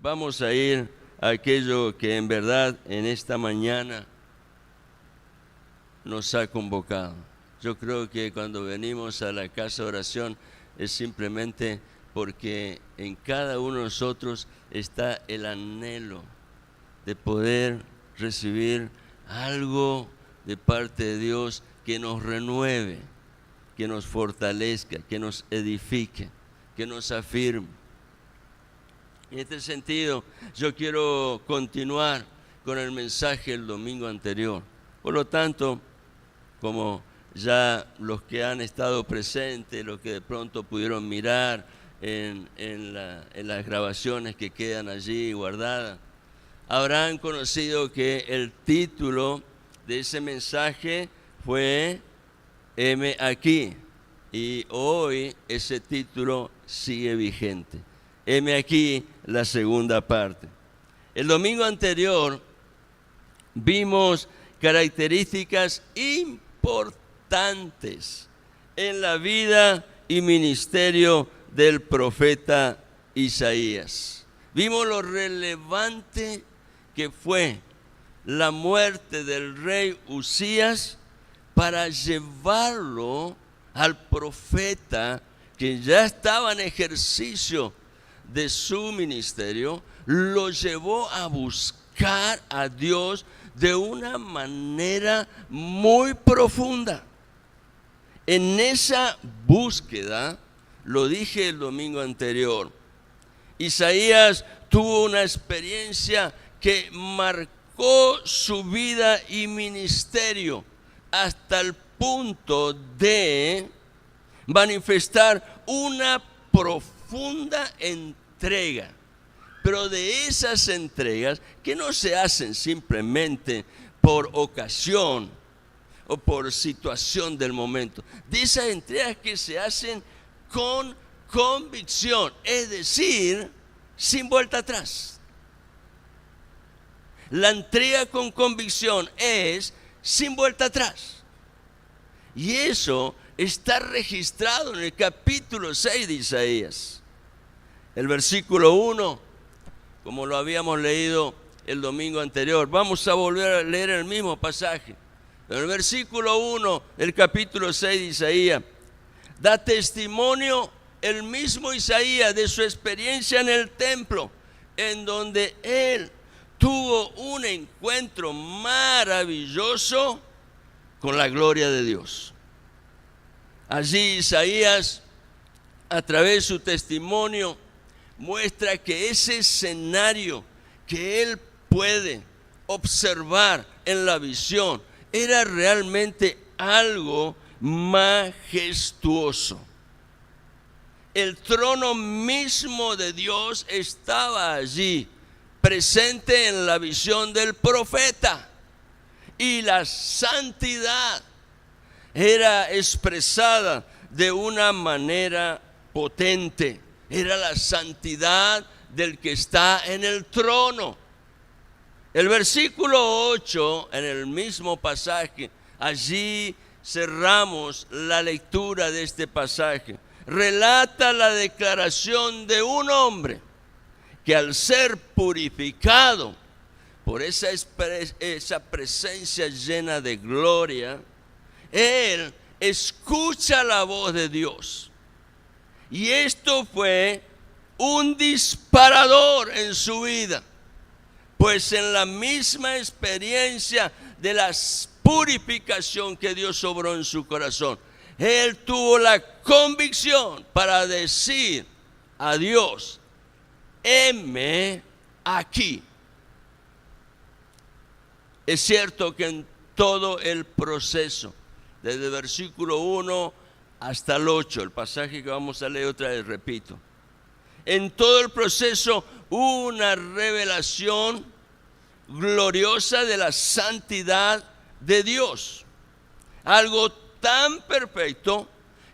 vamos a ir a aquello que en verdad en esta mañana nos ha convocado. Yo creo que cuando venimos a la casa de oración es simplemente porque en cada uno de nosotros está el anhelo de poder recibir algo de parte de Dios que nos renueve, que nos fortalezca, que nos edifique, que nos afirme. En este sentido, yo quiero continuar con el mensaje del domingo anterior. Por lo tanto, como ya los que han estado presentes, los que de pronto pudieron mirar en las grabaciones que quedan allí guardadas, habrán conocido que el título de ese mensaje fue heme aquí, y hoy ese título sigue vigente. Heme aquí, la segunda parte. El domingo anterior vimos características importantes en la vida y ministerio del profeta Isaías. Vimos lo relevante que fue la muerte del rey Usías para llevarlo al profeta que ya estaba en ejercicio de su ministerio, lo llevó a buscar a Dios de una manera muy profunda. En esa búsqueda, lo dije el domingo anterior, Isaías tuvo una experiencia que marcó su vida y ministerio hasta el punto de manifestar una profunda entrega, pero de esas entregas que no se hacen simplemente por ocasión o por situación del momento, de esas entregas que se hacen con convicción, es decir, sin vuelta atrás. La entrega con convicción es sin vuelta atrás. Y eso está registrado en el capítulo 6 de Isaías. El versículo 1, como lo habíamos leído el domingo anterior. Vamos a volver a leer el mismo pasaje. En el versículo 1 del capítulo 6 de Isaías, da testimonio el mismo Isaías de su experiencia en el templo, en donde él tuvo un encuentro maravilloso con la gloria de Dios. Allí Isaías, a través de su testimonio, muestra que ese escenario que él puede observar en la visión era realmente algo majestuoso. El trono mismo de Dios estaba allí, presente en la visión del profeta, y la santidad era expresada de una manera potente. Era la santidad del que está en el trono. El versículo 8, en el mismo pasaje, allí cerramos la lectura de este pasaje, relata la declaración de un hombre que al ser purificado por esa presencia llena de gloria, él escucha la voz de Dios. Y esto fue un disparador en su vida, pues en la misma experiencia de la purificación que Dios obró en su corazón, él tuvo la convicción para decir a Dios: heme aquí. Es cierto que en todo el proceso, desde el versículo 1 hasta el 8, el pasaje que vamos a leer otra vez, repito, en todo el proceso hubo una revelación gloriosa de la santidad de Dios, algo tan perfecto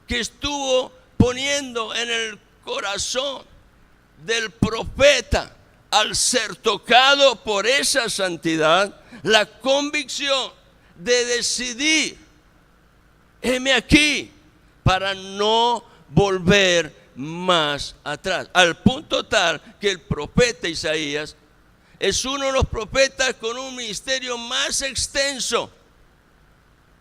que estuvo poniendo en el corazón del profeta, al ser tocado por esa santidad, la convicción de decidir: heme aquí, para no volver más atrás, al punto tal que el profeta Isaías es uno de los profetas con un ministerio más extenso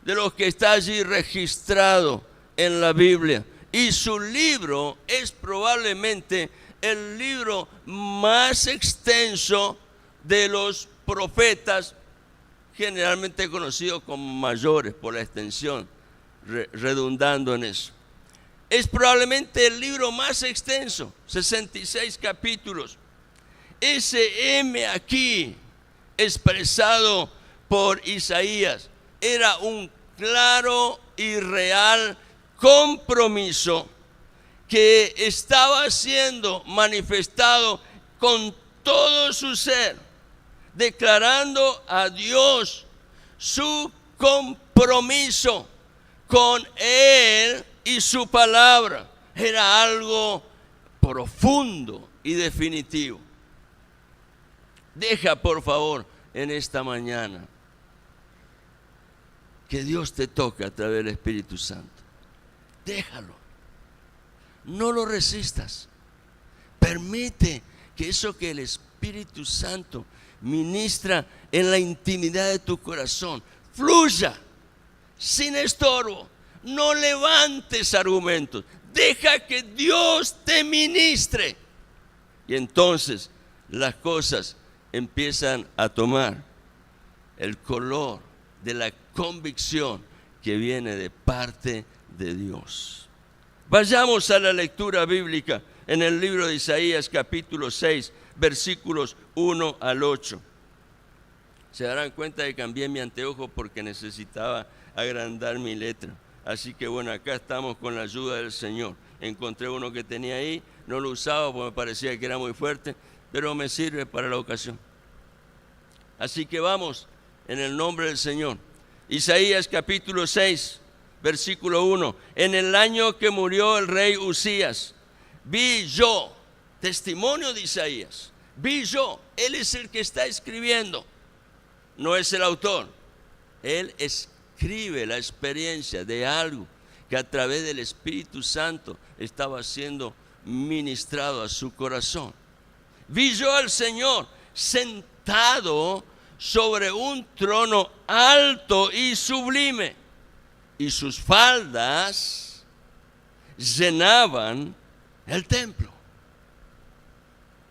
de los que está allí registrado en la Biblia. Y su libro es probablemente el libro más extenso de los profetas, generalmente conocidos como mayores por la extensión, redundando en eso. Es probablemente el libro más extenso, 66 capítulos. Ese M aquí expresado por Isaías era un claro y real compromiso que estaba siendo manifestado con todo su ser, declarando a Dios su compromiso con Él y su palabra. Era algo profundo y definitivo. Deja, por favor, en esta mañana que Dios te toque a través del Espíritu Santo. Déjalo. No lo resistas. Permite que eso que el Espíritu Santo ministra en la intimidad de tu corazón fluya sin estorbo. No levantes argumentos. Deja que Dios te ministre. Y entonces las cosas empiezan a tomar el color de la convicción que viene de parte de Dios. Vayamos a la lectura bíblica en el libro de Isaías capítulo 6, versículos 1 al 8. Se darán cuenta que cambié mi anteojo porque necesitaba agrandar mi letra. Así que bueno, acá estamos con la ayuda del Señor. Encontré uno que tenía ahí, no lo usaba porque me parecía que era muy fuerte, pero me sirve para la ocasión. Así que vamos en el nombre del Señor. Isaías capítulo 6, versículo 1. En el año que murió el rey Usías, vi yo, testimonio de Isaías, vi yo, él es el que está escribiendo, no es el autor. Él escribe la experiencia de algo que a través del Espíritu Santo estaba siendo ministrado a su corazón. Vi yo al Señor sentado sobre un trono alto y sublime, y sus faldas llenaban el templo.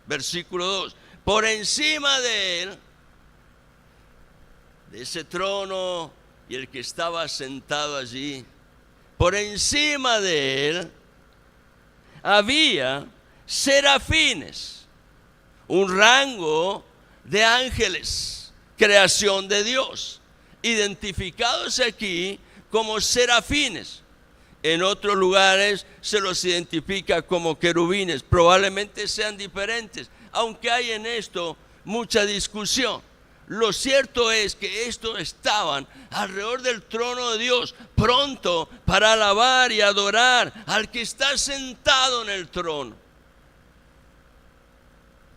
Versículo 2. Por encima de él, de ese trono y el que estaba sentado allí, por encima de él había serafines, un rango de ángeles, creación de Dios, identificados aquí como serafines. En otros lugares se los identifica como querubines, probablemente sean diferentes, aunque hay en esto mucha discusión. Lo cierto es que estos estaban alrededor del trono de Dios, pronto para alabar y adorar al que está sentado en el trono.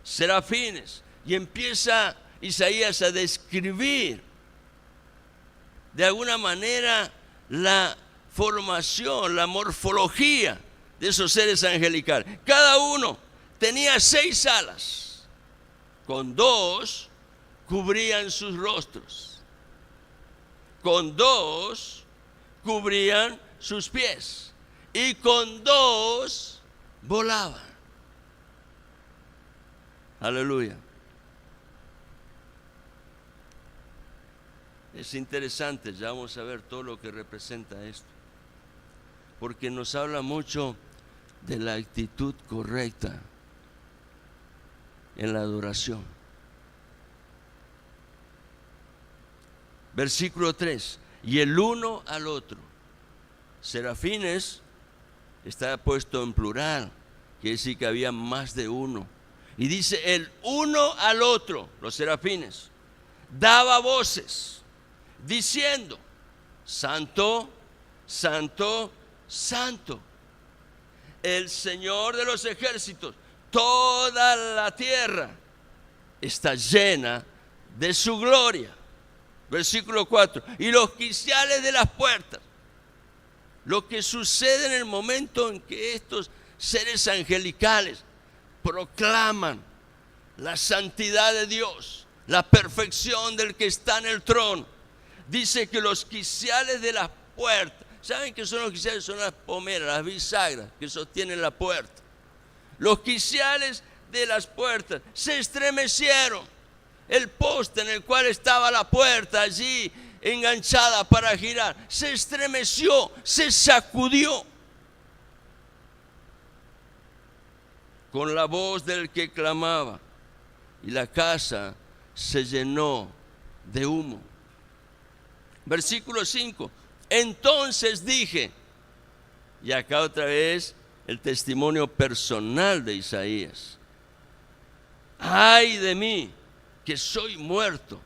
Serafines. Y empieza Isaías a describir de alguna manera la formación, la morfología de esos seres angelicales. Cada uno tenía 6 alas, con 2 cubrían sus rostros, con 2 cubrían sus pies y con 2 volaban. Aleluya. Es interesante, ya vamos a ver todo lo que representa esto, porque nos habla mucho de la actitud correcta en la adoración. Versículo 3. Y el uno al otro. Serafines está puesto en plural, quiere decir que había más de uno. Y dice el uno al otro, los serafines, daba voces diciendo: Santo, Santo, Santo, el Señor de los ejércitos, toda la tierra está llena de su gloria. Versículo 4. Y los quiciales de las puertas. Lo que sucede en el momento en que estos seres angelicales, proclaman la santidad de Dios, la perfección del que está en el trono. Dice que los quiciales de las puertas, ¿saben qué son los quiciales? Son las pomeras, las bisagras que sostienen la puerta. Los quiciales de las puertas se estremecieron. El poste en el cual estaba la puerta allí enganchada para girar, se estremeció, se sacudió. Con la voz del que clamaba, y la casa se llenó de humo. Versículo 5. Entonces dije, y acá otra vez el testimonio personal de Isaías: ay de mí, que soy muerto,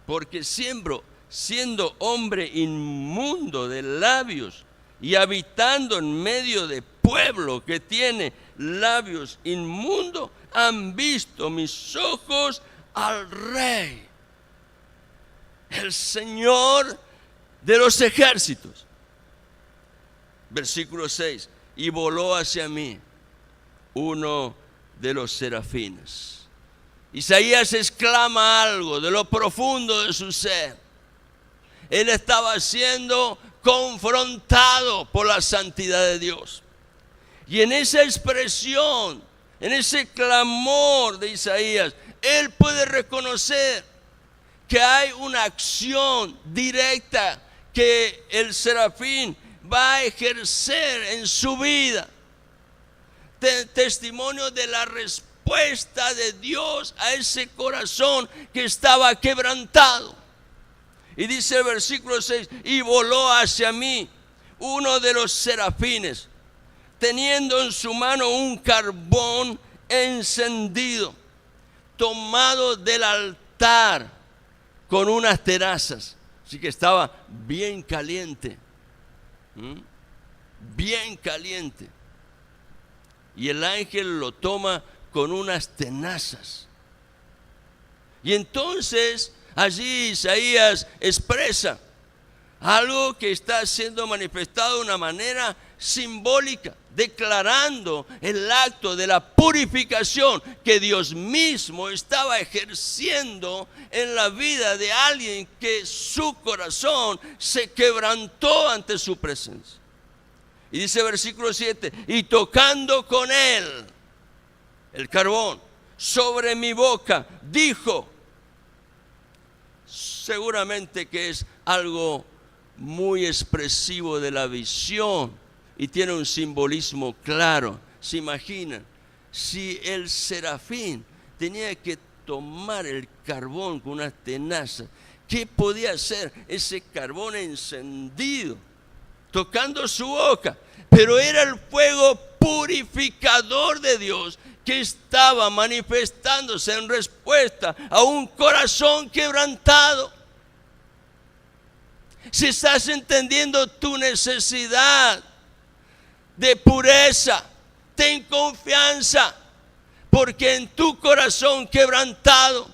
porque siendo hombre inmundo de labios y habitando en medio de pueblo que tiene labios inmundos, han visto mis ojos al Rey, el Señor de los ejércitos. Versículo 6. Y voló hacia mí uno de los serafines. Isaías exclama algo de lo profundo de su ser. Él estaba siendo confrontado por la santidad de Dios. Y en esa expresión, en ese clamor de Isaías, él puede reconocer que hay una acción directa que el serafín va a ejercer en su vida. Testimonio de la respuesta de Dios a ese corazón que estaba quebrantado. Y dice el versículo 6, y voló hacia mí uno de los serafines, teniendo en su mano un carbón encendido, tomado del altar con unas tenazas. Así que estaba bien caliente, bien caliente. Y el ángel lo toma con unas tenazas. Y entonces allí Isaías expresa algo que está siendo manifestado de una manera simbólica, declarando el acto de la purificación que Dios mismo estaba ejerciendo en la vida de alguien que su corazón se quebrantó ante su presencia. Y dice versículo 7, y tocando con él el carbón sobre mi boca, dijo. Seguramente que es algo muy expresivo de la visión y tiene un simbolismo claro. Se imaginan, si el serafín tenía que tomar el carbón con una tenaza, ¿qué podía hacer ese carbón encendido tocando su boca? Pero era el fuego purificador de Dios que estaba manifestándose en respuesta a un corazón quebrantado. Si estás entendiendo tu necesidad de pureza, ten confianza, porque en tu corazón quebrantado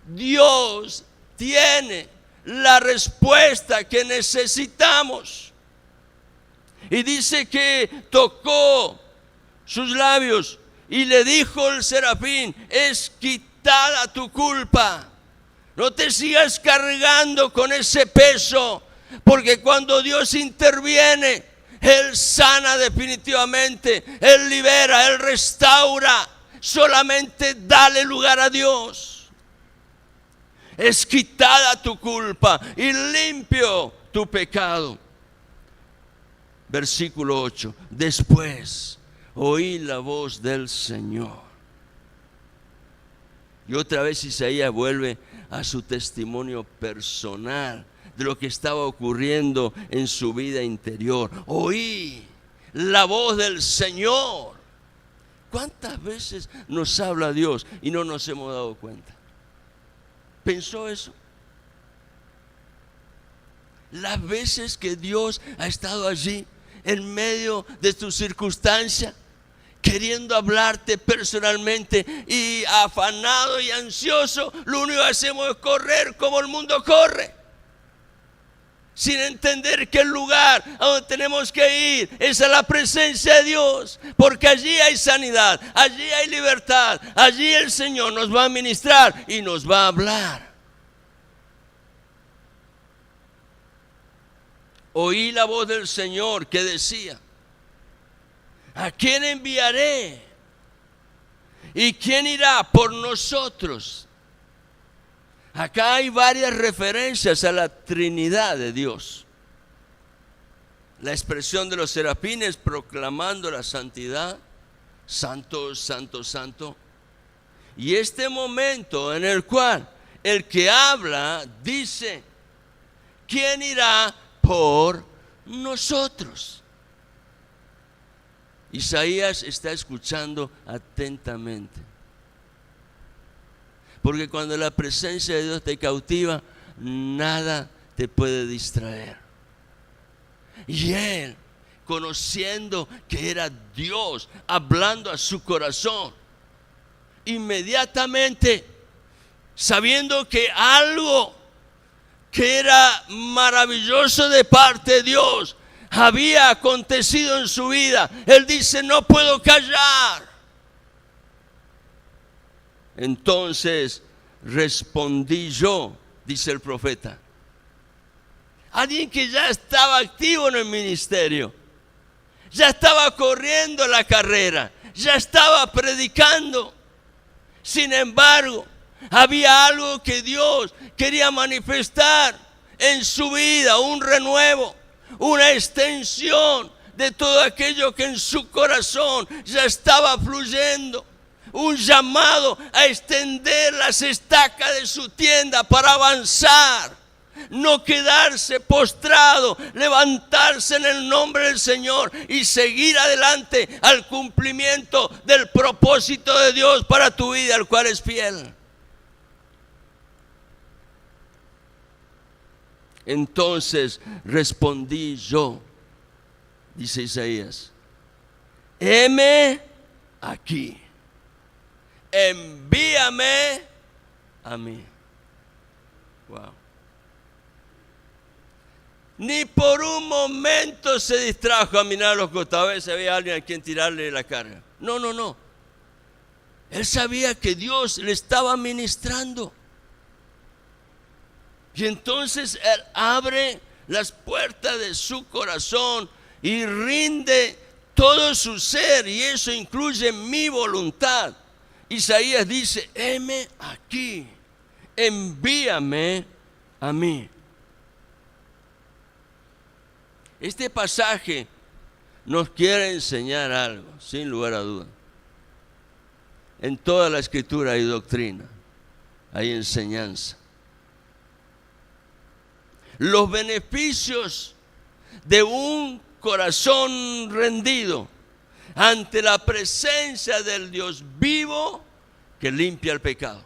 Dios tiene la respuesta que necesitamos. Y dice que tocó sus labios y le dijo el serafín: es quitada tu culpa, no te sigas cargando con ese peso, porque cuando Dios interviene, Él sana definitivamente, Él libera, Él restaura. Solamente dale lugar a Dios. Es quitada tu culpa y limpio tu pecado. Versículo 8. Después oí la voz del Señor. Y otra vez Isaías vuelve a su testimonio personal de lo que estaba ocurriendo en su vida interior. Oí la voz del Señor. ¿Cuántas veces nos habla Dios y no nos hemos dado cuenta? ¿Pensó eso? Las veces que Dios ha estado allí en medio de tu circunstancia, queriendo hablarte personalmente, y afanado y ansioso, lo único que hacemos es correr como el mundo corre. sin entender que el lugar a donde tenemos que ir es a la presencia de Dios, porque allí hay sanidad, allí hay libertad, allí el Señor nos va a ministrar y nos va a hablar. Oí la voz del Señor que decía: ¿a quién enviaré? ¿Y quién irá por nosotros? Acá hay varias referencias a la Trinidad de Dios. La expresión de los serafines proclamando la santidad, santo, santo, santo. Y este momento en el cual el que habla dice: ¿quién irá por nosotros? Isaías está escuchando atentamente. Porque cuando la presencia de Dios te cautiva, nada te puede distraer. Y él, conociendo que era Dios hablando a su corazón, inmediatamente, sabiendo que algo que era maravilloso de parte de Dios había acontecido en su vida, él dice: no puedo callar. Entonces respondí yo, dice el profeta. Alguien que ya estaba activo en el ministerio, ya estaba corriendo la carrera, ya estaba predicando. Sin embargo, había algo que Dios quería manifestar en su vida, un renuevo, una extensión de todo aquello que en su corazón ya estaba fluyendo. Un llamado a extender las estacas de su tienda para avanzar, no quedarse postrado, levantarse en el nombre del Señor y seguir adelante al cumplimiento del propósito de Dios para tu vida, al cual es fiel. Entonces respondí yo, dice Isaías: heme aquí, envíame a mí. Wow. Ni por un momento se distrajo a mirar a los costados a ver si había alguien a quien tirarle la carga. No, no, no. Él sabía que Dios le estaba ministrando. Y entonces él abre las puertas de su corazón y rinde todo su ser, y eso incluye mi voluntad. Isaías dice: heme aquí, envíame a mí. Este pasaje nos quiere enseñar algo, sin lugar a duda. En toda la Escritura hay doctrina, hay enseñanza. Los beneficios de un corazón rendido ante la presencia del Dios vivo que limpia el pecado.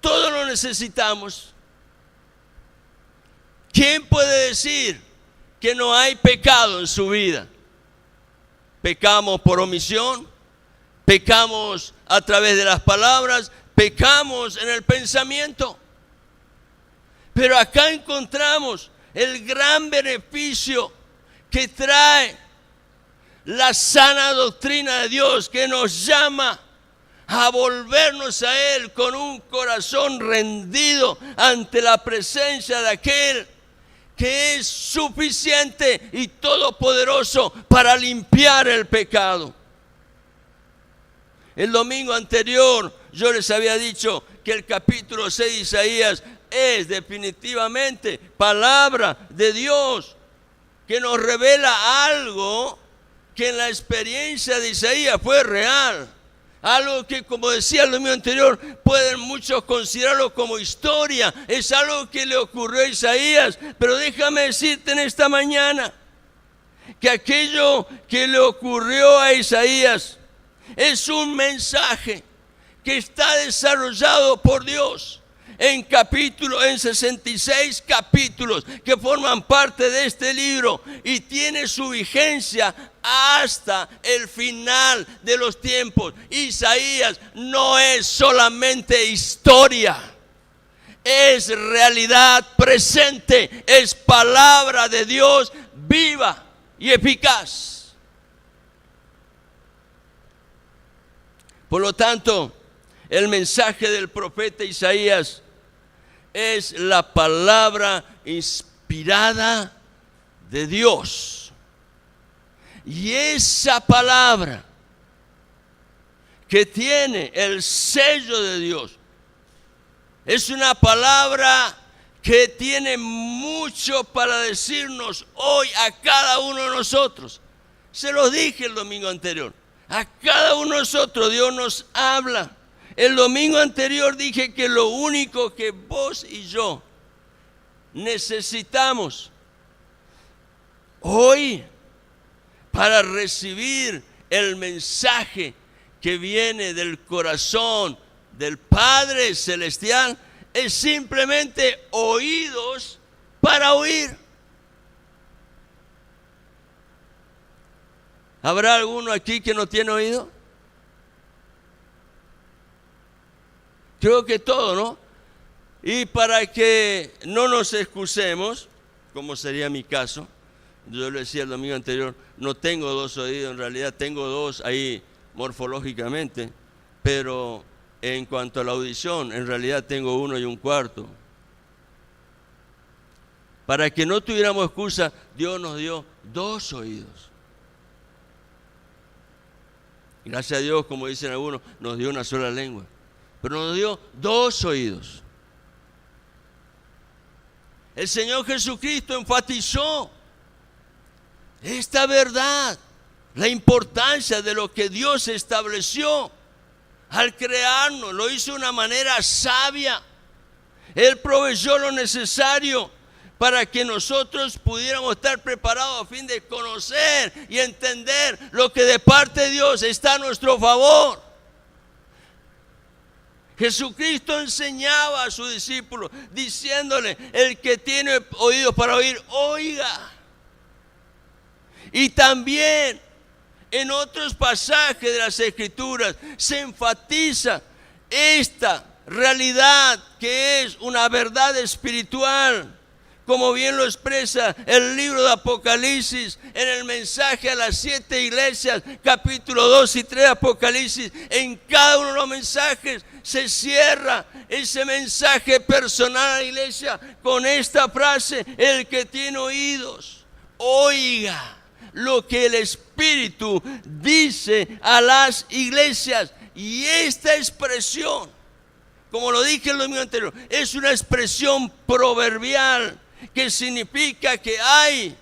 Todo lo necesitamos. ¿Quién puede decir que no hay pecado en su vida? Pecamos por omisión, pecamos a través de las palabras, pecamos en el pensamiento. Pero acá encontramos el gran beneficio que trae la sana doctrina de Dios, que nos llama a volvernos a Él con un corazón rendido ante la presencia de aquel que es suficiente y todopoderoso para limpiar el pecado. El domingo anterior yo les había dicho que el capítulo 6 de Isaías es definitivamente palabra de Dios, que nos revela algo que en la experiencia de Isaías fue real. Algo que, como decía el domingo anterior, pueden muchos considerarlo como historia. Es algo que le ocurrió a Isaías. Pero déjame decirte en esta mañana que aquello que le ocurrió a Isaías es un mensaje que está desarrollado por Dios en 66 capítulos que forman parte de este libro, y tiene su vigencia hasta el final de los tiempos. Isaías no es solamente historia. es realidad presente, es palabra de Dios viva y eficaz. Por lo tanto, el mensaje del profeta Isaías es la palabra inspirada de Dios. Y esa palabra que tiene el sello de Dios es una palabra que tiene mucho para decirnos hoy a cada uno de nosotros. Se lo dije el domingo anterior. A cada uno de nosotros Dios nos habla. El domingo anterior dije que lo único que vos y yo necesitamos hoy para recibir el mensaje que viene del corazón del Padre Celestial es simplemente oídos para oír. ¿Habrá alguno aquí que no tiene oído? Creo que todo, ¿no? Y para que no nos excusemos, como sería mi caso, yo le decía el domingo anterior, no tengo dos oídos, en realidad tengo dos ahí morfológicamente, pero en cuanto a la audición, en realidad tengo uno y un cuarto. Para que no tuviéramos excusa, Dios nos dio dos oídos. Gracias a Dios, como dicen algunos, nos dio una sola lengua, pero nos dio dos oídos. El Señor Jesucristo enfatizó esta verdad, la importancia de lo que Dios estableció al crearnos. Lo hizo de una manera sabia. Él proveyó lo necesario para que nosotros pudiéramos estar preparados a fin de conocer y entender lo que de parte de Dios está a nuestro favor. Jesucristo enseñaba a sus discípulos diciéndole: el que tiene oídos para oír, oiga. Y también en otros pasajes de las Escrituras se enfatiza esta realidad que es una verdad espiritual, como bien lo expresa el libro de Apocalipsis en el mensaje a las 7 iglesias, capítulo 2 y 3 de Apocalipsis. En cada uno de los mensajes se cierra ese mensaje personal a la iglesia con esta frase: el que tiene oídos, oiga lo que el Espíritu dice a las iglesias. Y esta expresión, como lo dije el domingo anterior, es una expresión proverbial que significa que hay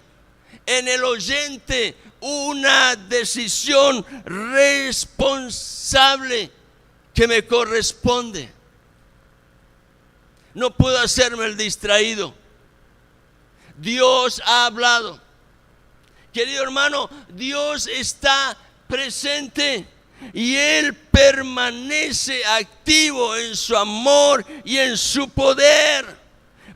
en el oyente una decisión responsable que me corresponde. No puedo hacerme el distraído. Dios ha hablado. Querido hermano, Dios está presente y Él permanece activo en su amor y en su poder,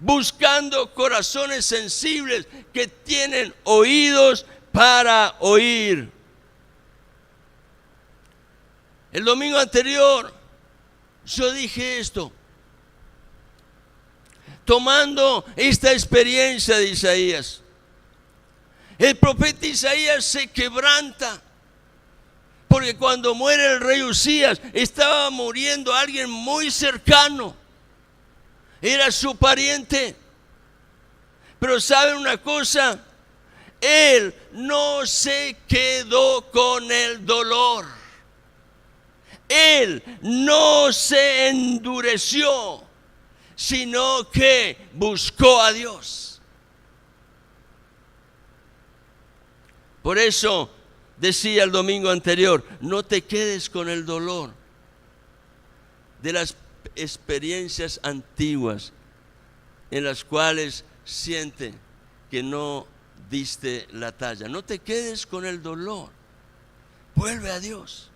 buscando corazones sensibles que tienen oídos para oír. El domingo anterior yo dije esto, tomando esta experiencia de Isaías. El profeta Isaías se quebranta porque cuando muere el rey Usías estaba muriendo alguien muy cercano, era su pariente. Pero ¿saben una cosa? Él no se quedó con el dolor. Él no se endureció, sino que buscó a Dios. Por eso decía el domingo anterior: no te quedes con el dolor de las experiencias antiguas en las cuales siente que no diste la talla. No te quedes con el dolor. Vuelve a Dios.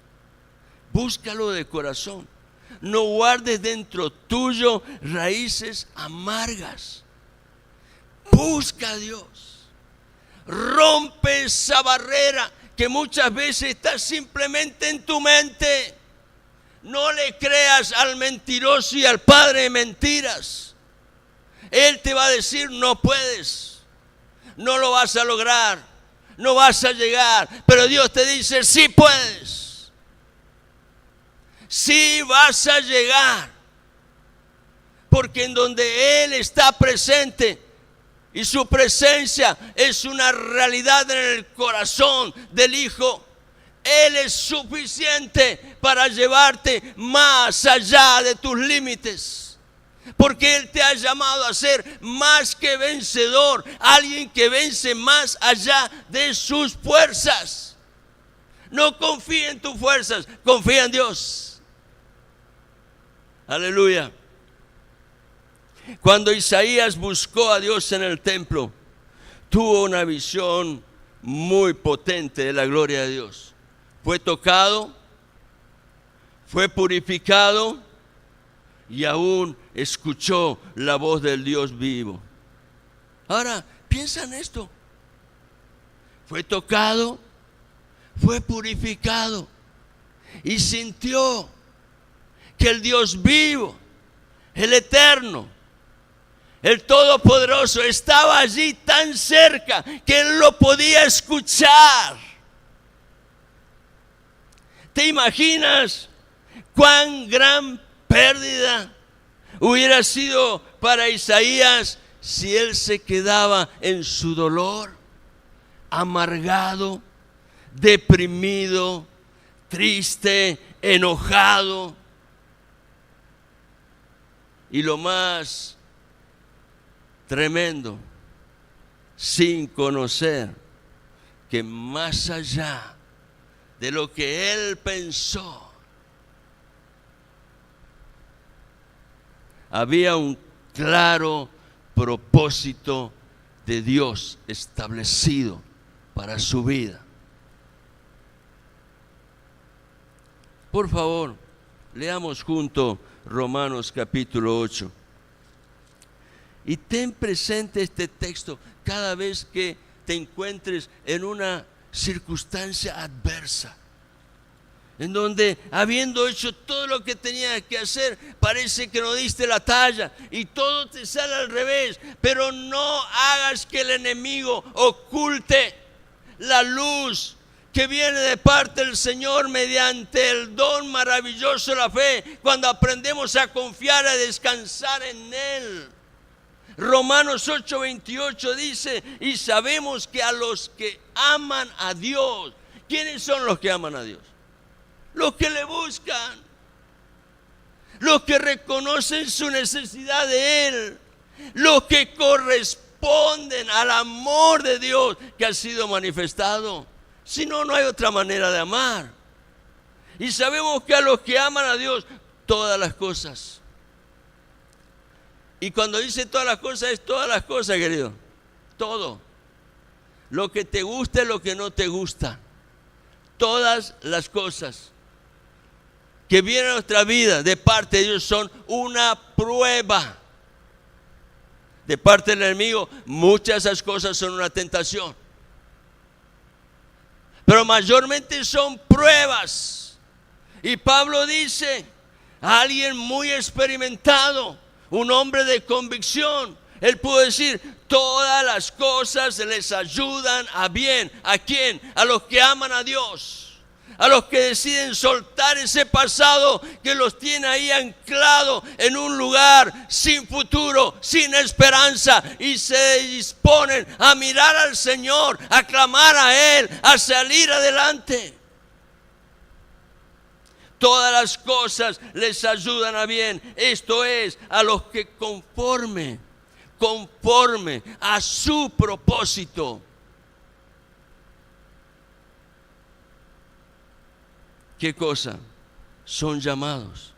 Búscalo de corazón. No guardes dentro tuyo raíces amargas. Busca a Dios. Rompe esa barrera que muchas veces está simplemente en tu mente. No le creas al mentiroso y al padre de mentiras. Él te va a decir: no puedes, no lo vas a lograr, no vas a llegar. Pero Dios te dice: sí puedes, sí vas a llegar. Porque en donde Él está presente, y su presencia es una realidad en el corazón del Hijo, Él es suficiente para llevarte más allá de tus límites. Porque Él te ha llamado a ser más que vencedor, alguien que vence más allá de sus fuerzas. No confía en tus fuerzas, confía en Dios. Aleluya. Cuando Isaías buscó a Dios en el templo, tuvo una visión muy potente de la gloria de Dios. Fue tocado, fue purificado y aún escuchó la voz del Dios vivo. Ahora, piensa en esto. Fue tocado, fue purificado y sintió que el Dios vivo, el eterno, el Todopoderoso, estaba allí tan cerca que él lo podía escuchar. ¿Te imaginas cuán gran pérdida hubiera sido para Isaías si él se quedaba en su dolor, amargado, deprimido, triste, enojado? Y lo más tremendo, sin conocer que más allá de lo que él pensó, había un claro propósito de Dios establecido para su vida. Por favor, leamos juntos Romanos capítulo 8. Y ten presente este texto cada vez que te encuentres en una circunstancia adversa, en donde, habiendo hecho todo lo que tenías que hacer, parece que no diste la talla y todo te sale al revés. Pero no hagas que el enemigo oculte la luz que viene de parte del Señor mediante el don maravilloso de la fe, cuando aprendemos a confiar y a descansar en Él. Romanos 8:28 dice: y sabemos que a los que aman a Dios. ¿Quiénes son los que aman a Dios? Los que le buscan, los que reconocen su necesidad de Él, los que corresponden al amor de Dios que ha sido manifestado. Si no, no hay otra manera de amar. Y sabemos que a los que aman a Dios, todas las cosas. Y cuando dice todas las cosas, es todas las cosas, querido. Todo. Lo que te gusta y lo que no te gusta. Todas las cosas que vienen a nuestra vida de parte de Dios son una prueba. De parte del enemigo, muchas de esas cosas son una tentación. Pero mayormente son pruebas. Y Pablo dice, a alguien muy experimentado, un hombre de convicción, él pudo decir: todas las cosas les ayudan a bien. ¿A quién? A los que aman a Dios, a los que deciden soltar ese pasado que los tiene ahí anclado en un lugar sin futuro, sin esperanza, y se disponen a mirar al Señor, a clamar a Él, a salir adelante. Todas las cosas les ayudan a bien. Esto es, a los que conforme a su propósito. ¿Qué cosa? Son llamados.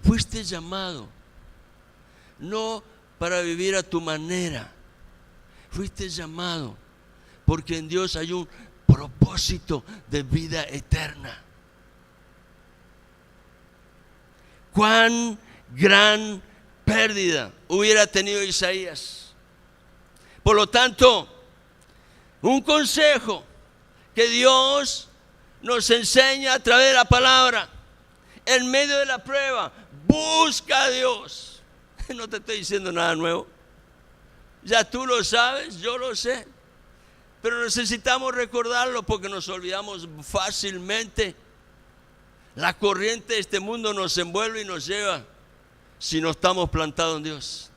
Fuiste llamado no para vivir a tu manera. Fuiste llamado porque en Dios hay un propósito de vida eterna. Cuán gran pérdida hubiera tenido Isaías. Por lo tanto, un consejo que Dios nos enseña a través de la palabra: en medio de la prueba, busca a Dios. No te estoy diciendo nada nuevo. Ya tú lo sabes, yo lo sé. Pero necesitamos recordarlo porque nos olvidamos fácilmente. La corriente de este mundo nos envuelve y nos lleva si no estamos plantados en Dios.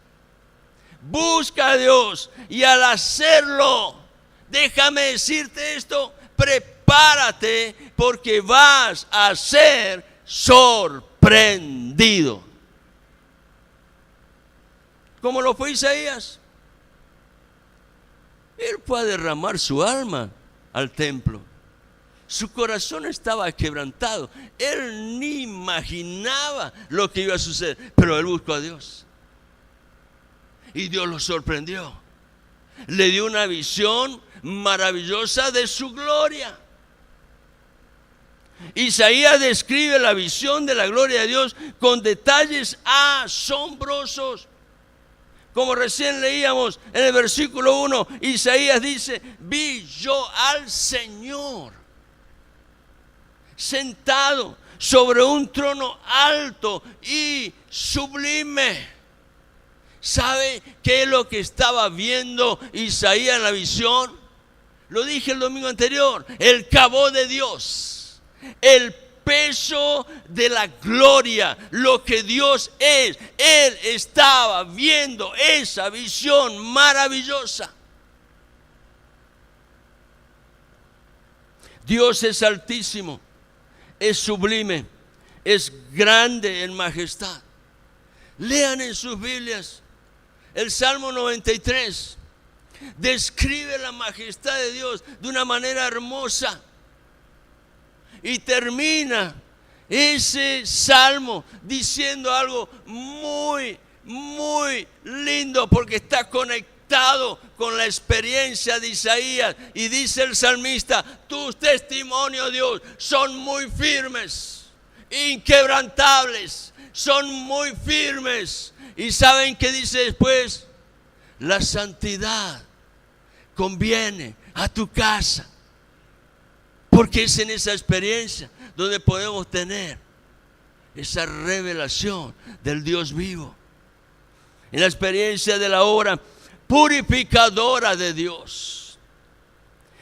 Busca a Dios y al hacerlo, déjame decirte esto, prepárate porque vas a ser sorprendido. Como lo fue Isaías. Él fue a derramar su alma al templo. Su corazón estaba quebrantado. Él ni imaginaba lo que iba a suceder, pero él buscó a Dios. Y Dios lo sorprendió. Le dio una visión maravillosa de su gloria. Isaías describe la visión de la gloria de Dios con detalles asombrosos. Como recién leíamos en el versículo 1, Isaías dice: vi yo al Señor sentado sobre un trono alto y sublime. ¿Sabe qué es lo que estaba viendo Isaías en la visión? Lo dije el domingo anterior: el Kabod de Dios, el peso de la gloria, lo que Dios es. Él estaba viendo esa visión maravillosa. Dios es altísimo, es sublime, es grande en majestad. Lean en sus Biblias el Salmo 93. Describe la majestad de Dios de una manera hermosa. Y termina ese salmo diciendo algo muy, muy lindo, porque está conectado con la experiencia de Isaías. Y dice el salmista: tus testimonios, Dios, son muy firmes, inquebrantables, son muy firmes. ¿Y saben qué dice después? La santidad conviene a tu casa. Porque es en esa experiencia donde podemos tener esa revelación del Dios vivo. En la experiencia de la obra purificadora de Dios.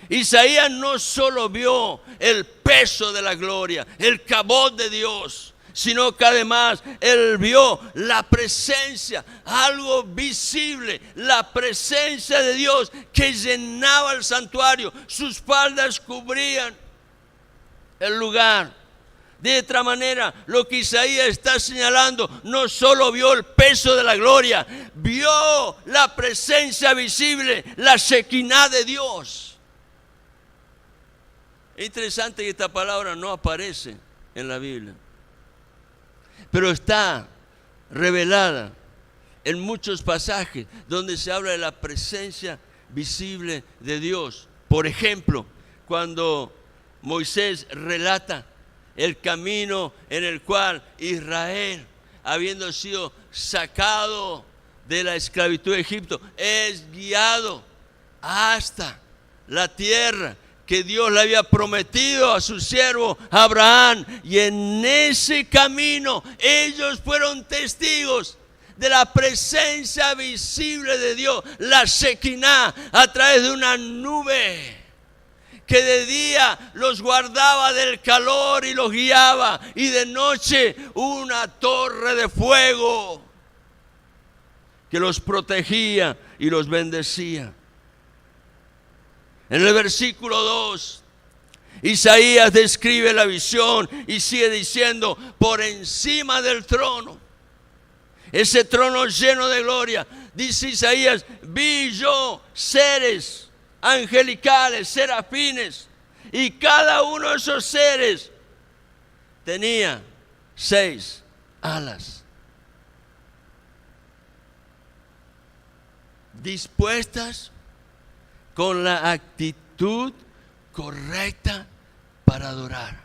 Isaías no solo vio el peso de la gloria, el Kabod de Dios, sino que además él vio la presencia, algo visible, la presencia de Dios que llenaba el santuario. Sus faldas cubrían el lugar. De otra manera, lo que Isaías está señalando, no solo vio el peso de la gloria, vio la presencia visible, la Shekinah de Dios. Es interesante que esta palabra no aparece en la Biblia, pero está revelada en muchos pasajes donde se habla de la presencia visible de Dios. Por ejemplo, cuando Moisés relata el camino en el cual Israel, habiendo sido sacado de la esclavitud de Egipto, es guiado hasta la tierra que Dios le había prometido a su siervo Abraham. Y en ese camino ellos fueron testigos de la presencia visible de Dios, la Shekinah, a través de una nube que de día los guardaba del calor y los guiaba, y de noche una torre de fuego que los protegía y los bendecía. En el versículo 2, Isaías describe la visión y sigue diciendo: por encima del trono, ese trono lleno de gloria, dice Isaías, vi yo seres angelicales, serafines, y cada uno de esos seres tenía 6 alas, dispuestas con la actitud correcta para adorar.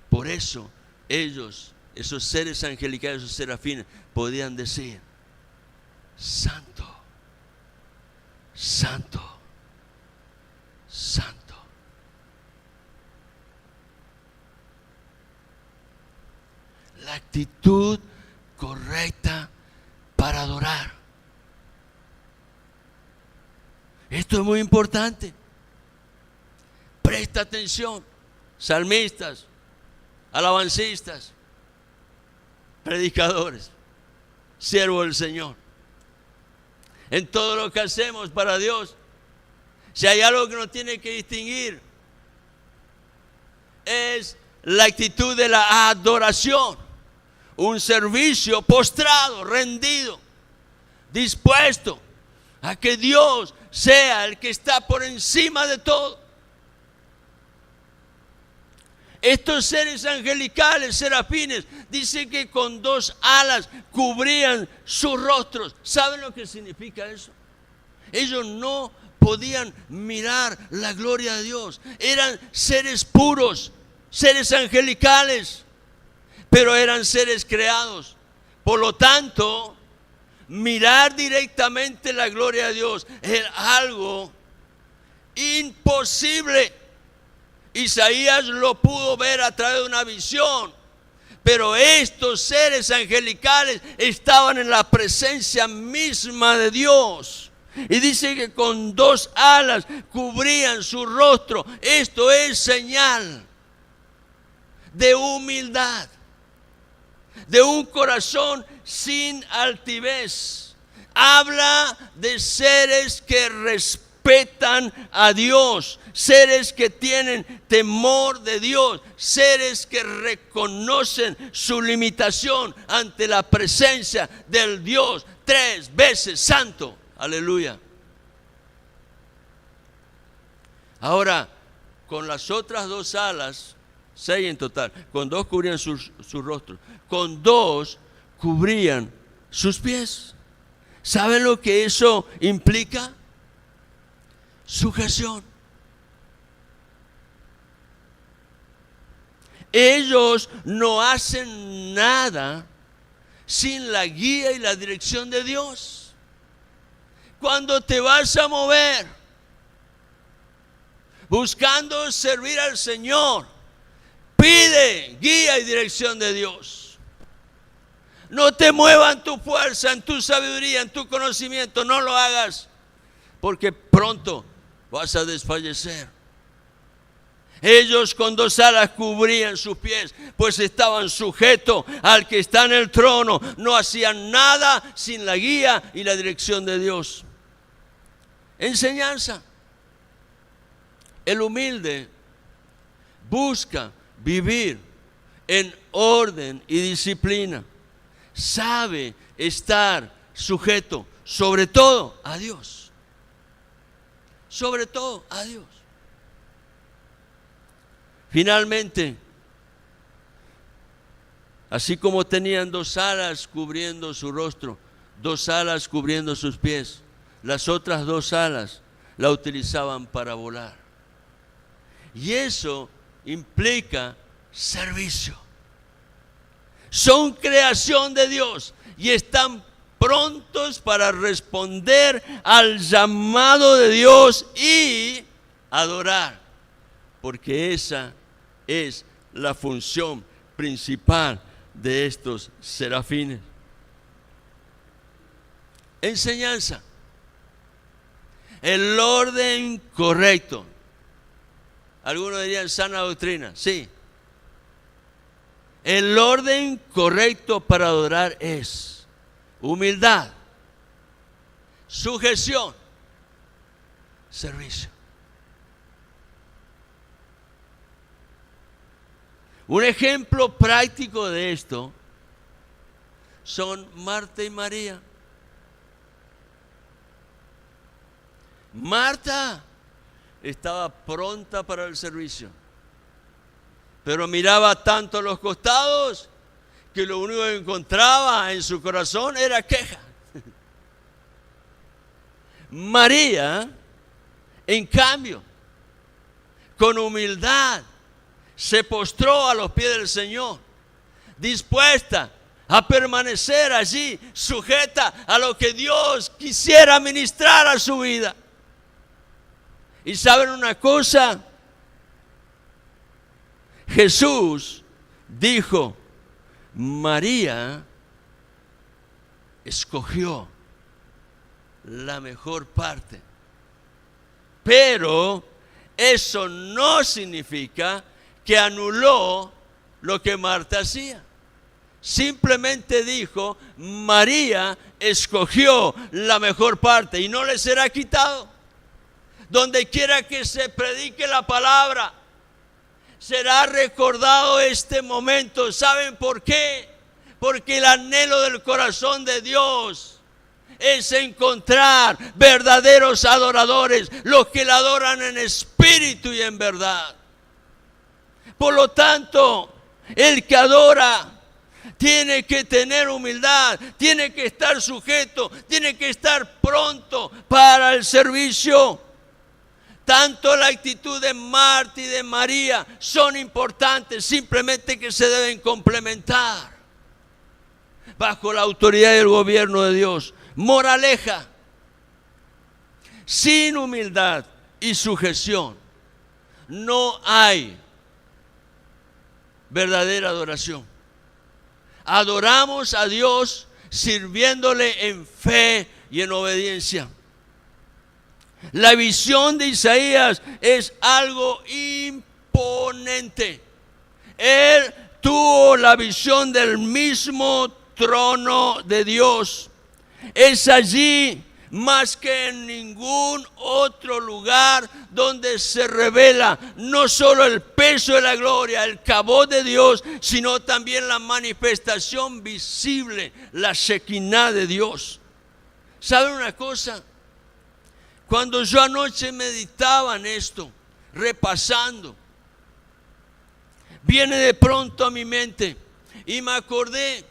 Por eso ellos, esos seres angelicales, esos serafines, podían decir: santo, santo, santo. La actitud correcta para Esto es muy importante. Presta atención, salmistas, alabancistas, predicadores, siervos del Señor. En todo lo que hacemos para Dios, si hay algo que nos tiene que distinguir, es la actitud de la adoración. Un servicio postrado, rendido, dispuesto a que Dios sea el que está por encima de todo. Estos seres angelicales, serafines, dice que con 2 alas cubrían sus rostros. ¿Saben lo que significa eso? Ellos no podían mirar la gloria de Dios. Eran seres puros, seres angelicales, pero eran seres creados. Por lo tanto, mirar directamente la gloria de Dios es algo imposible. Isaías lo pudo ver a través de una visión, pero estos seres angelicales estaban en la presencia misma de Dios. Y dice que con 2 alas cubrían su rostro. Esto es señal de humildad, de un corazón sin altivez. Habla de seres que respetan a Dios, seres que tienen temor de Dios, seres que reconocen su limitación ante la presencia del Dios 3 veces santo. Aleluya. Ahora, con las otras 2 alas, 6 en total, con 2 cubrían sus rostros, con 2 cubrían sus pies. ¿Saben lo que eso implica? Sujeción. Ellos no hacen nada sin la guía y la dirección de Dios. Cuando te vas a mover buscando servir al Señor, pide guía y dirección de Dios. No te muevas en tu fuerza, en tu sabiduría, en tu conocimiento. No lo hagas, porque pronto vas a desfallecer. Ellos con 2 alas cubrían sus pies, pues estaban sujetos al que está en el trono. No hacían nada sin la guía y la dirección de Dios. Enseñanza. El humilde busca vivir en orden y disciplina. Sabe estar sujeto sobre todo a Dios. Sobre todo a Dios. Finalmente, así como tenían 2 alas cubriendo su rostro, 2 alas cubriendo sus pies, las otras 2 alas la utilizaban para volar. Y eso implica servicio. Son creación de Dios y están prontos para responder al llamado de Dios y adorar, porque esa es la función principal de estos serafines. Enseñanza. El orden correcto. Algunos dirían sana doctrina. Sí. El orden correcto para adorar es humildad, sujeción, servicio. Un ejemplo práctico de esto son Marta y María. Marta estaba pronta para el servicio, pero miraba tanto a los costados que lo único que encontraba en su corazón era queja. María, en cambio, con humildad, se postró a los pies del Señor, dispuesta a permanecer allí, sujeta a lo que Dios quisiera ministrar a su vida. Y saben una cosa, Jesús dijo, María escogió la mejor parte Pero eso no significa que anuló lo que Marta hacía. Simplemente dijo, María escogió la mejor parte y no le será quitado. Donde quiera que se predique la palabra, será recordado este momento. ¿Saben por qué? Porque el anhelo del corazón de Dios es encontrar verdaderos adoradores, los que le adoran en espíritu y en verdad. Por lo tanto, el que adora tiene que tener humildad, tiene que estar sujeto, tiene que estar pronto para el servicio. Tanto la actitud de Marta y de María son importantes, simplemente que se deben complementar bajo la autoridad y el gobierno de Dios. Moraleja: sin humildad y sujeción no hay verdadera adoración. Adoramos a Dios sirviéndole en fe y en obediencia. La visión de Isaías es algo imponente. Él tuvo la visión del mismo trono de Dios. Es allí más que en ningún otro lugar donde se revela no solo el peso de la gloria, el cabot de Dios, sino también la manifestación visible, la Shekinah de Dios. ¿Saben una cosa? Cuando yo anoche meditaba en esto, repasando, viene de pronto a mi mente y me acordé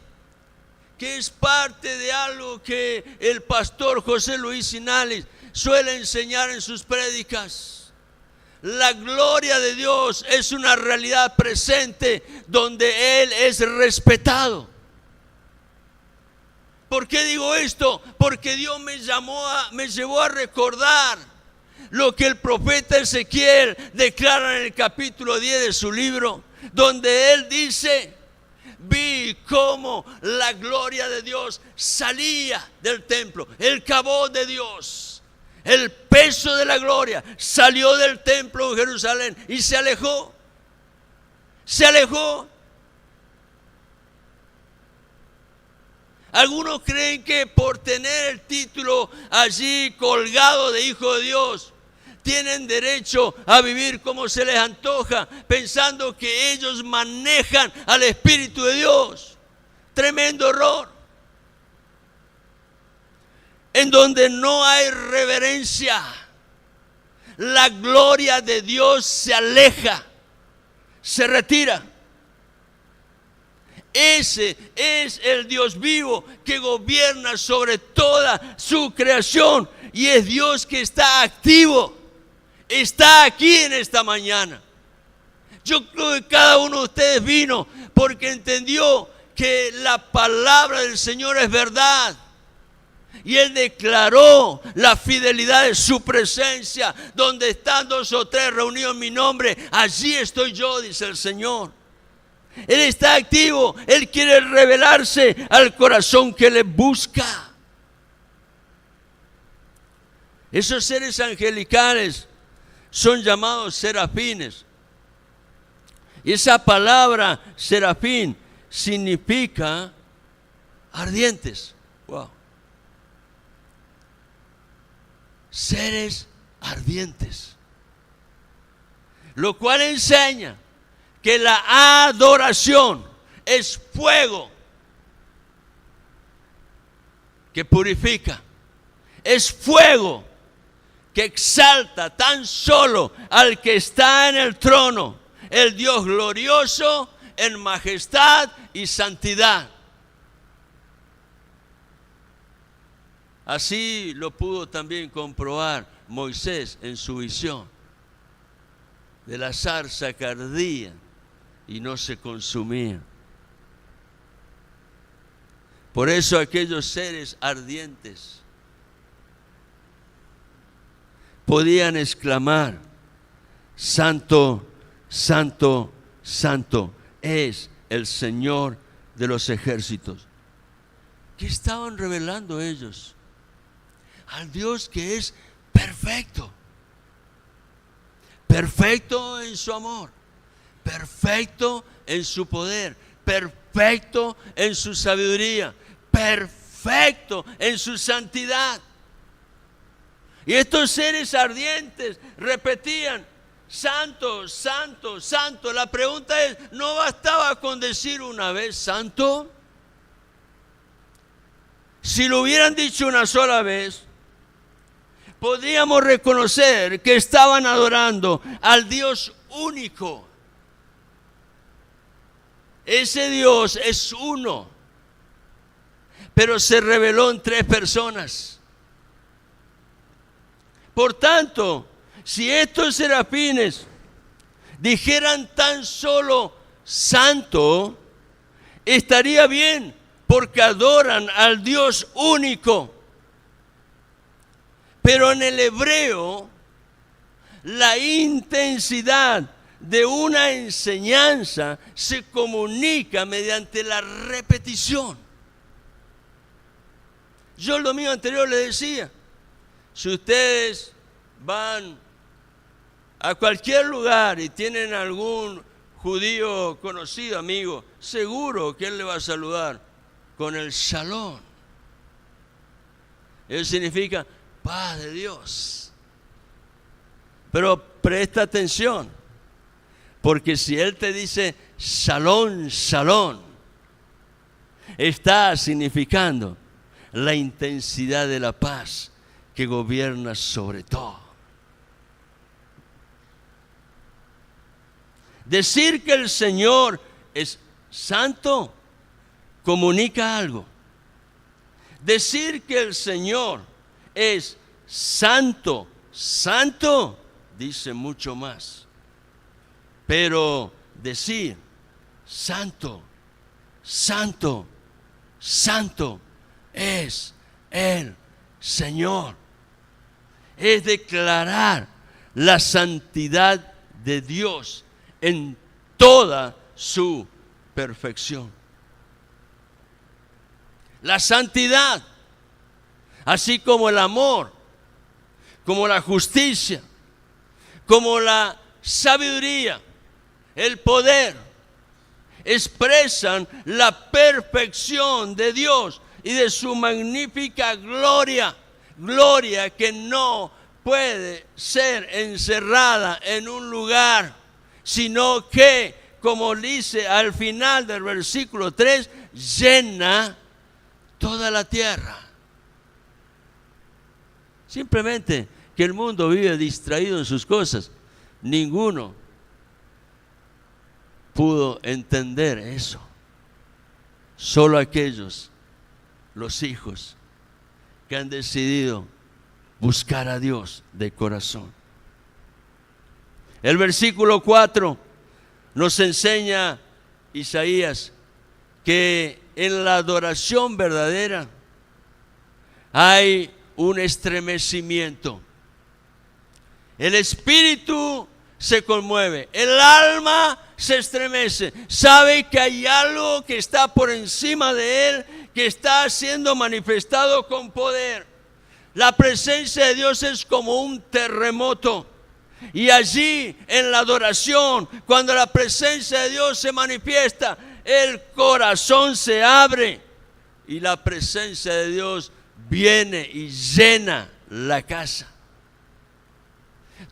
que es parte de algo que el pastor José Luis Sinales suele enseñar en sus prédicas. La gloria de Dios es una realidad presente donde Él es respetado. ¿Por qué digo esto? Porque Dios me llevó a recordar lo que el profeta Ezequiel declara en el capítulo 10 de su libro, donde él dice: vi cómo la gloria de Dios salía del templo, el cabot de Dios, el peso de la gloria salió del templo de Jerusalén y se alejó. Se alejó. Algunos creen que por tener el título allí colgado de hijo de Dios, tienen derecho a vivir como se les antoja, pensando que ellos manejan al Espíritu de Dios. Tremendo error. En donde no hay reverencia, la gloria de Dios se aleja, se retira. Ese es el Dios vivo que gobierna sobre toda su creación y es Dios que está activo, está aquí en esta mañana. Yo creo que cada uno de ustedes vino porque entendió que la palabra del Señor es verdad y Él declaró la fidelidad de su presencia. Donde están dos o tres reunidos en mi nombre, allí estoy yo, dice el Señor. Él está activo, Él quiere revelarse al corazón que le busca. Esos seres angelicales son llamados serafines. Y esa palabra serafín significa ardientes. Wow. Seres ardientes. Lo cual enseña que la adoración es fuego que purifica, es fuego que exalta tan solo al que está en el trono, el Dios glorioso en majestad y santidad. Así lo pudo también comprobar Moisés en su visión de la zarza que ardía y no se consumía. Por eso aquellos seres ardientes podían exclamar: Santo, Santo, Santo es el Señor de los ejércitos. ¿Qué estaban revelando ellos? Al Dios que es perfecto, perfecto en su amor, perfecto en su poder, perfecto en su sabiduría, perfecto en su santidad. Y estos seres ardientes repetían: santo, santo, santo. La pregunta es, ¿no bastaba con decir una vez santo? Si lo hubieran dicho una sola vez, podríamos reconocer que estaban adorando al Dios único. Ese Dios es uno, pero se reveló en 3 personas. Por tanto, si estos serafines dijeran tan solo santo, estaría bien, porque adoran al Dios único. Pero en el hebreo, la intensidad de una enseñanza se comunica mediante la repetición. Yo el domingo anterior les decía, si ustedes van a cualquier lugar y tienen algún judío conocido, amigo, seguro que él le va a saludar con el shalom. Eso significa paz de Dios. Pero presta atención, porque si él te dice shalom, shalom, está significando la intensidad de la paz que gobierna sobre todo. Decir que el Señor es santo comunica algo. Decir que el Señor es santo, santo, dice mucho más. Pero decir santo, santo, santo es el Señor. Es declarar la santidad de Dios en toda su perfección. La santidad, así como el amor, como la justicia, como la sabiduría, el poder, expresan la perfección de Dios y de su magnífica gloria. Gloria que no puede ser encerrada en un lugar, sino que, como dice al final del versículo 3, llena toda la tierra. Simplemente que el mundo vive distraído en sus cosas. Ninguno pudo entender eso. Solo aquellos, los hijos, que han decidido buscar a Dios de corazón. El versículo 4 nos enseña Isaías que en la adoración verdadera hay un estremecimiento. El espíritu se conmueve, el alma se estremece, sabe que hay algo que está por encima de él, que está siendo manifestado con poder. La presencia de Dios es como un terremoto. Y allí en la adoración, cuando la presencia de Dios se manifiesta, el corazón se abre y la presencia de Dios viene y llena la casa.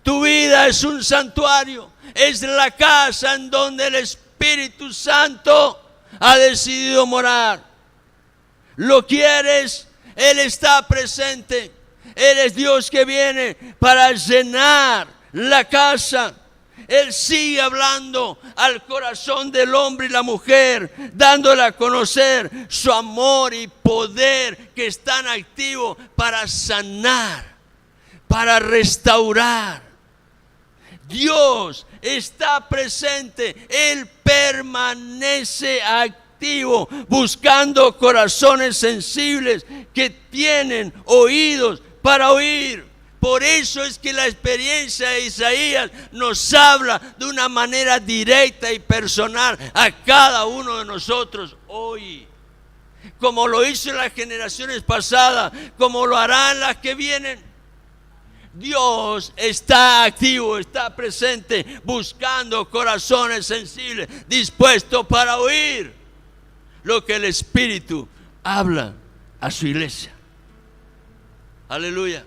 Tu vida es un santuario, es la casa en donde el Espíritu Santo ha decidido morar. ¿Lo quieres? Él está presente. Él es Dios que viene para llenar la casa. Él sigue hablando al corazón del hombre y la mujer, dándole a conocer su amor y poder que están activos para sanar, para restaurar. Dios está presente, Él permanece activo, buscando corazones sensibles que tienen oídos para oír. Por eso es que la experiencia de Isaías nos habla de una manera directa y personal a cada uno de nosotros hoy. Como lo hizo en las generaciones pasadas, como lo harán las que vienen. Dios está activo, está presente, buscando corazones sensibles, dispuestos para oír lo que el Espíritu habla a su iglesia. Aleluya.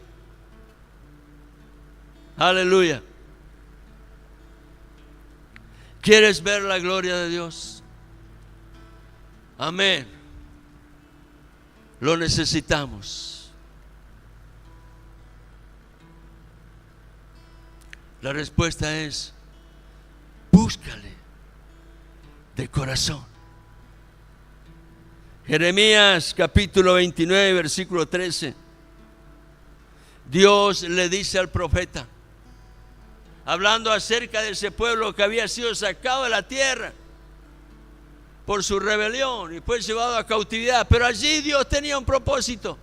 Aleluya. ¿Quieres ver la gloria de Dios? Amén. Lo necesitamos. La respuesta es: búscale de corazón. Jeremías capítulo 29, versículo 13. Dios le dice al profeta, hablando acerca de ese pueblo que había sido sacado de la tierra por su rebelión y fue llevado a cautividad, pero allí Dios tenía un propósito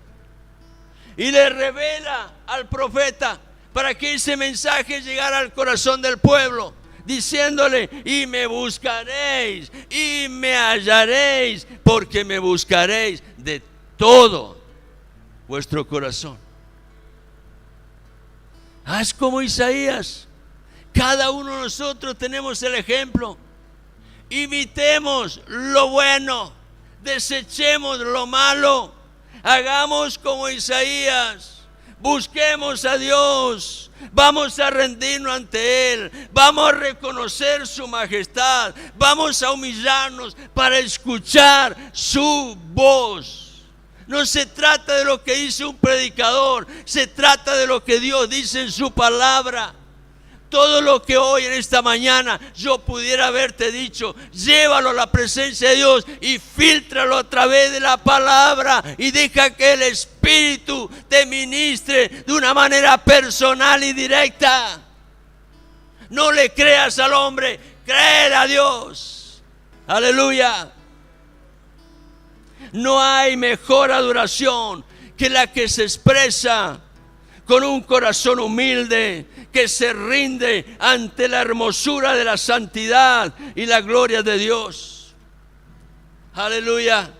y le revela al profeta para que ese mensaje llegara al corazón del pueblo, diciéndole: y me buscaréis y me hallaréis, porque me buscaréis de todo vuestro corazón. Haz como Isaías. Cada uno de nosotros tenemos el ejemplo. Imitemos lo bueno, desechemos lo malo, hagamos como Isaías. Busquemos a Dios, vamos a rendirnos ante Él, vamos a reconocer su majestad, vamos a humillarnos para escuchar su voz. No se trata de lo que dice un predicador, se trata de lo que Dios dice en su palabra. Todo lo que hoy en esta mañana yo pudiera haberte dicho, llévalo a la presencia de Dios y fíltralo a través de la palabra y deja que el Espíritu te ministre de una manera personal y directa. No le creas al hombre, créele a Dios. Aleluya. No hay mejor adoración que la que se expresa con un corazón humilde, que se rinde ante la hermosura de la santidad y la gloria de Dios. Aleluya.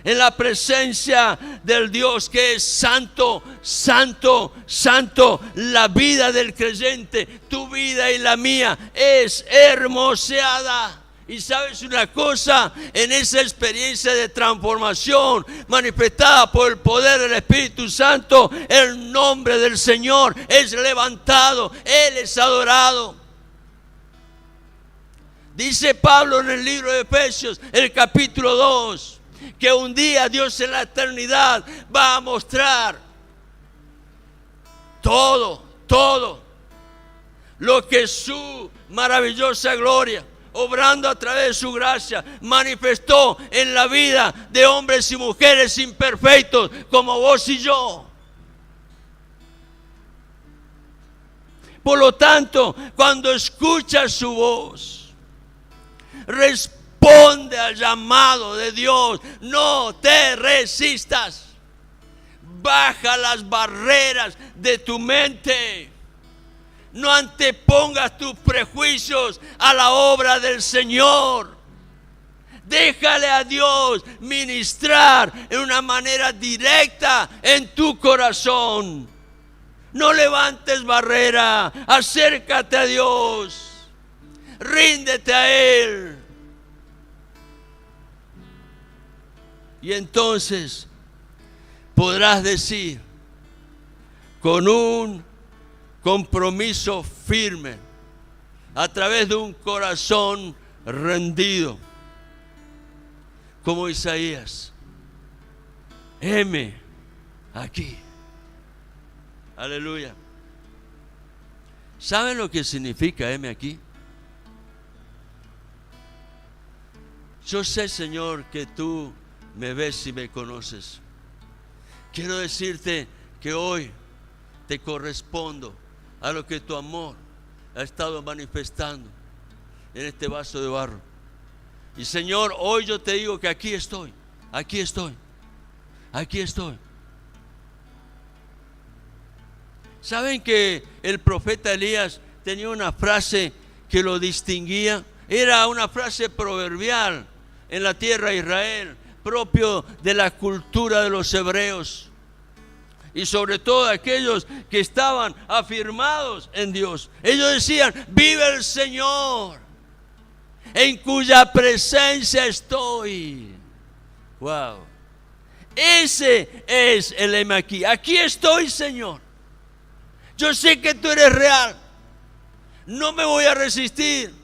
En la presencia del Dios que es santo, santo, santo, la vida del creyente, tu vida y la mía, es hermoseada. Y sabes una cosa, en esa experiencia de transformación manifestada por el poder del Espíritu Santo, el nombre del Señor es levantado, Él es adorado. Dice Pablo en el libro de Efesios, el capítulo 2, que un día Dios en la eternidad va a mostrar todo lo que su maravillosa gloria, obrando a través de su gracia, manifestó en la vida de hombres y mujeres imperfectos como vos y yo. Por lo tanto, cuando escuchas su voz, responde al llamado de Dios, no te resistas, baja las barreras de tu mente. No antepongas tus prejuicios a la obra del Señor. Déjale a Dios ministrar en una manera directa en tu corazón. No levantes barrera, acércate a Dios, ríndete a Él. Y entonces podrás decir con un compromiso firme, a través de un corazón rendido, como Isaías: heme aquí. Aleluya. ¿Saben lo que significa heme aquí? Yo sé, Señor, que tú me ves y me conoces. Quiero decirte que hoy te correspondo a lo que tu amor ha estado manifestando en este vaso de barro. Y Señor, hoy yo te digo que aquí estoy, aquí estoy, aquí estoy. ¿Saben que el profeta Elías tenía una frase que lo distinguía? Era una frase proverbial en la tierra de Israel, propio de la cultura de los hebreos. y sobre todo aquellos que estaban afirmados en Dios. Ellos decían: vive el Señor, en cuya presencia estoy. Wow. Ese es el heme aquí. Aquí estoy, Señor. Yo sé que tú eres real. No me voy a resistir.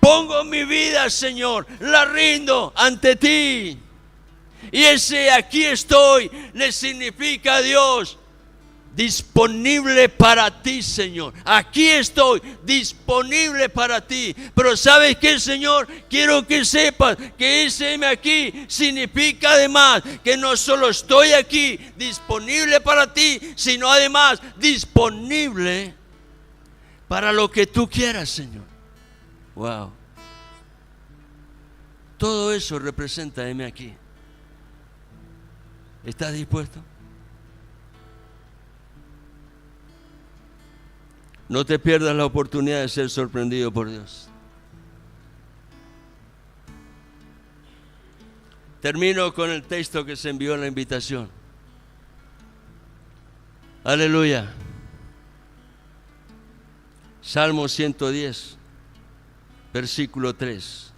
Pongo mi vida, Señor, la rindo ante ti. Y ese aquí estoy le significa a Dios: disponible para ti, Señor. Aquí estoy, disponible para ti. Pero ¿sabes qué, Señor? Quiero que sepas que ese heme aquí significa además que no solo estoy aquí disponible para ti, sino además disponible para lo que tú quieras, Señor. Wow. Todo eso representa heme aquí. ¿Estás dispuesto? No te pierdas la oportunidad de ser sorprendido por Dios. Termino con el texto que se envió en la invitación. Aleluya. Salmo 110, versículo 3.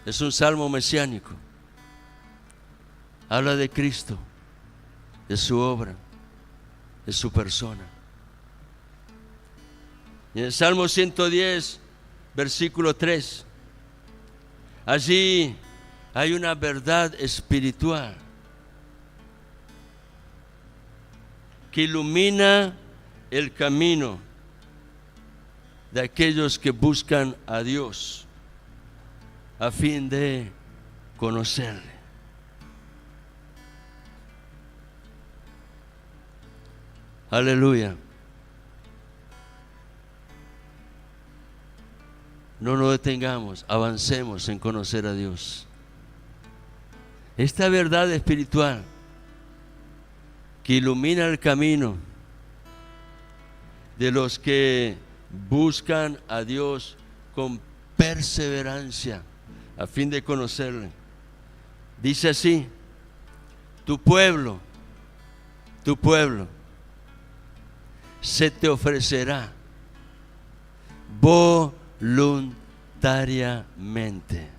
Es un salmo mesiánico. Habla de Cristo, de su obra, de su persona. Y en el Salmo 110, versículo 3, allí hay una verdad espiritual que ilumina el camino de aquellos que buscan a Dios a fin de conocerle. Aleluya. No nos detengamos, avancemos en conocer a Dios. Esta verdad espiritual que ilumina el camino de los que buscan a Dios con perseverancia a fin de conocerle. Dice así: tu pueblo se te ofrecerá voluntariamente.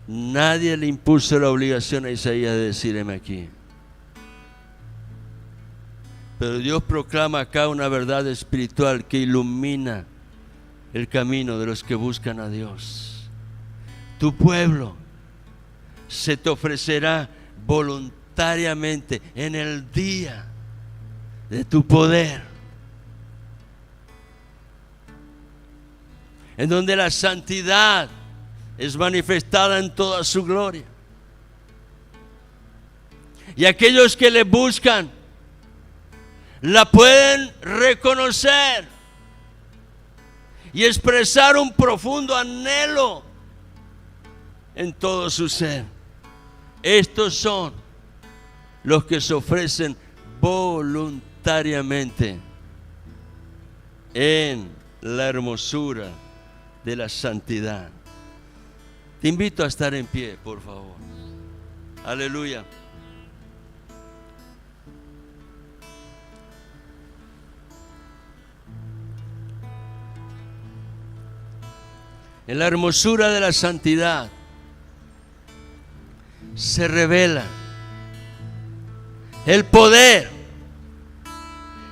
Nadie le impuso la obligación a Isaías de decir heme aquí. Pero Dios proclama acá una verdad espiritual que ilumina el camino de los que buscan a Dios. Tu pueblo se te ofrecerá voluntariamente en el día de tu poder, en donde la santidad es manifestada en toda su gloria. Y aquellos que le buscan la pueden reconocer y expresar un profundo anhelo en todo su ser. Estos son los que se ofrecen voluntariamente en la hermosura de la santidad. Te invito a estar en pie, por favor. Aleluya. En la hermosura de la santidad se revela el poder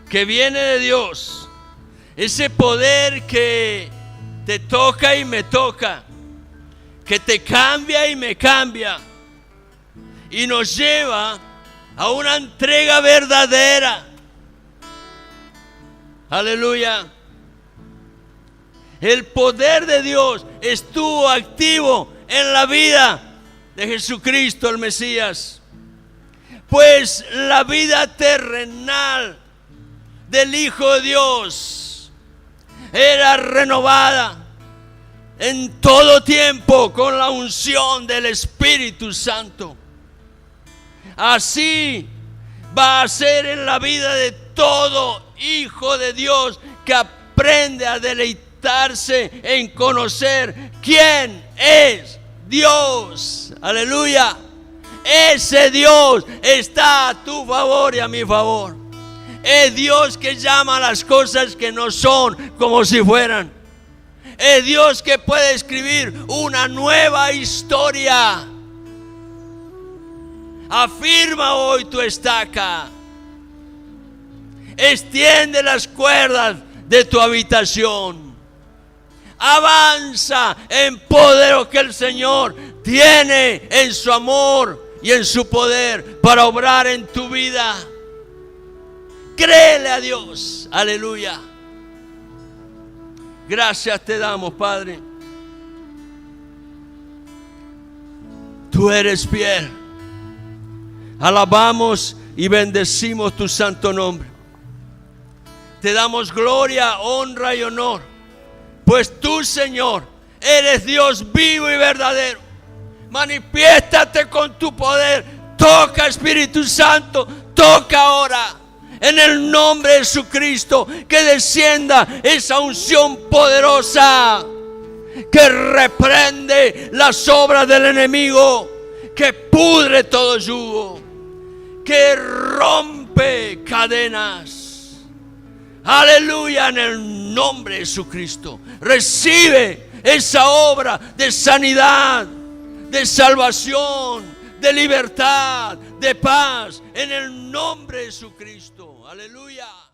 que viene de Dios, ese poder que te toca y me toca, que te cambia y me cambia, y nos lleva a una entrega verdadera. Aleluya. El poder de Dios estuvo activo en la vida de Jesucristo el Mesías, pues la vida terrenal del Hijo de Dios era renovada en todo tiempo con la unción del Espíritu Santo. Así va a ser en la vida de todo hijo de Dios que aprende a deleitarse en conocer quién es Dios. Aleluya. Ese Dios está a tu favor y a mi favor. Es Dios que llama a las cosas que no son como si fueran. Es Dios que puede escribir una nueva historia. Afirma hoy tu estaca. Extiende las cuerdas de tu habitación. Avanza en poder que el Señor tiene en su amor y en su poder para obrar en tu vida. Créele a Dios. Aleluya. Gracias te damos, Padre. Tú eres fiel. Alabamos y bendecimos tu santo nombre. Te damos gloria, honra y honor, pues tú, Señor, eres Dios vivo y verdadero. Manifiéstate con tu poder. Toca, Espíritu Santo, toca ahora. En el nombre de Jesucristo, que descienda esa unción poderosa que reprende las obras del enemigo, que pudre todo yugo, que rompe cadenas. Aleluya, en el nombre de Jesucristo. Recibe esa obra de sanidad, de salvación, de libertad, de paz, en el nombre de Jesucristo. Aleluya.